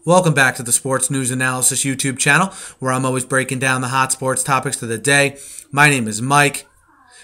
Welcome back to the Sports News Analysis YouTube channel, where I'm always breaking down the hot sports topics of the day. My name is Mike.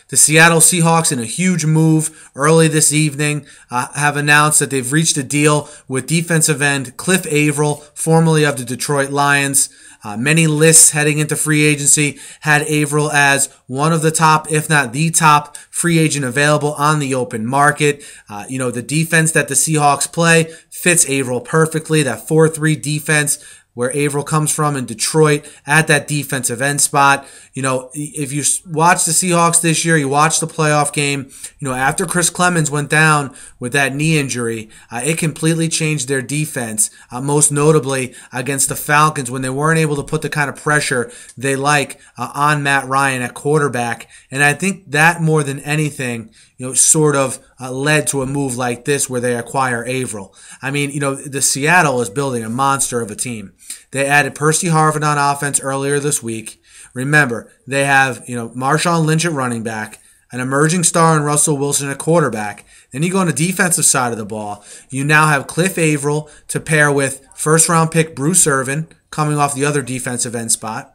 The Seattle Seahawks, in a huge move early this evening, have announced that they've reached a deal with defensive end Cliff Avril, formerly of the Detroit Lions. Many lists heading into free agency had Avril as one of the top, if not the top, free agent available on the open market. The defense that the Seahawks play fits Avril perfectly. That 4-3 defense where Avril comes from in Detroit at that defensive end spot. If you watch the Seahawks this year, you watch the playoff game, after Chris Clemons went down with that knee injury, it completely changed their defense, most notably against the Falcons when they weren't able to put the kind of pressure they like on Matt Ryan at quarterback. And I think that more than anything, sort of led to a move like this where they acquire Avril. The Seattle is building a monster of a team. They added Percy Harvin on offense earlier this week. Remember, they have, Marshawn Lynch at running back, an emerging star in Russell Wilson at quarterback. Then you go on the defensive side of the ball. You now have Cliff Avril to pair with first-round pick Bruce Irvin coming off the other defensive end spot.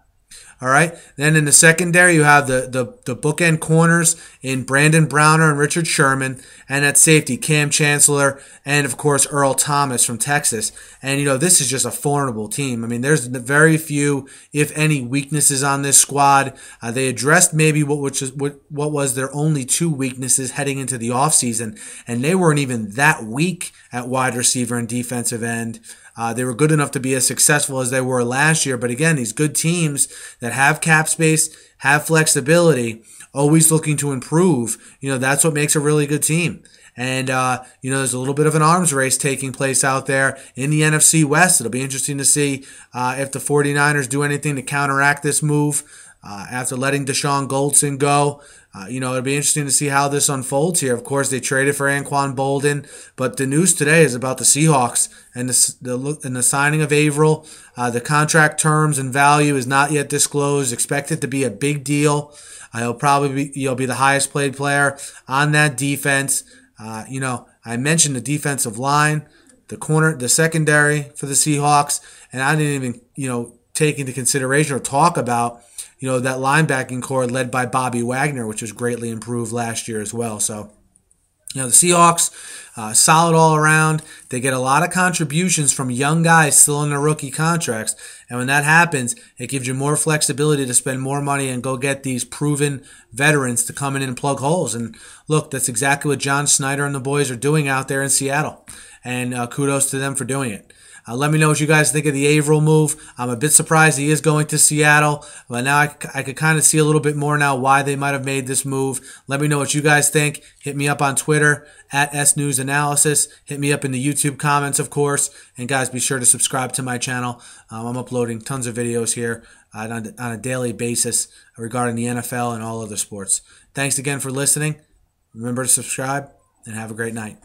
All right. Then in the secondary, you have the bookend corners in Brandon Browner and Richard Sherman, and at safety, Cam Chancellor and, of course, Earl Thomas from Texas. And, this is just a formidable team. There's very few, if any, weaknesses on this squad. They addressed maybe what was their only two weaknesses heading into the offseason, and they weren't even that weak at wide receiver and defensive end. They were good enough to be as successful as they were last year. But again, these good teams that have cap space, have flexibility, always looking to improve, that's what makes a really good team. And, there's a little bit of an arms race taking place out there in the NFC West. It'll be interesting to see if the 49ers do anything to counteract this move after letting Deshaun Goldson go. It'll be interesting to see how this unfolds here. Of course, they traded for Anquan Bolden, but the news today is about the Seahawks and the signing of Avril. The contract terms and value is not yet disclosed. Expected to be a big deal. He'll probably be the highest paid player on that defense. I mentioned the defensive line, the secondary for the Seahawks, and I didn't even take into consideration or talk about that linebacking core led by Bobby Wagner, which was greatly improved last year as well. So, the Seahawks, solid all around. They get a lot of contributions from young guys still in their rookie contracts. And when that happens, it gives you more flexibility to spend more money and go get these proven veterans to come in and plug holes. And look, that's exactly what John Schneider and the boys are doing out there in Seattle. And kudos to them for doing it. Let me know what you guys think of the Avril move. I'm a bit surprised he is going to Seattle, but now I could kind of see a little bit more now why they might have made this move. Let me know what you guys think. Hit me up on Twitter at @SNewsAnalysis. Hit me up in the YouTube comments, of course. And guys, be sure to subscribe to my channel. I'm uploading tons of videos here on a daily basis regarding the NFL and all other sports. Thanks again for listening. Remember to subscribe and have a great night.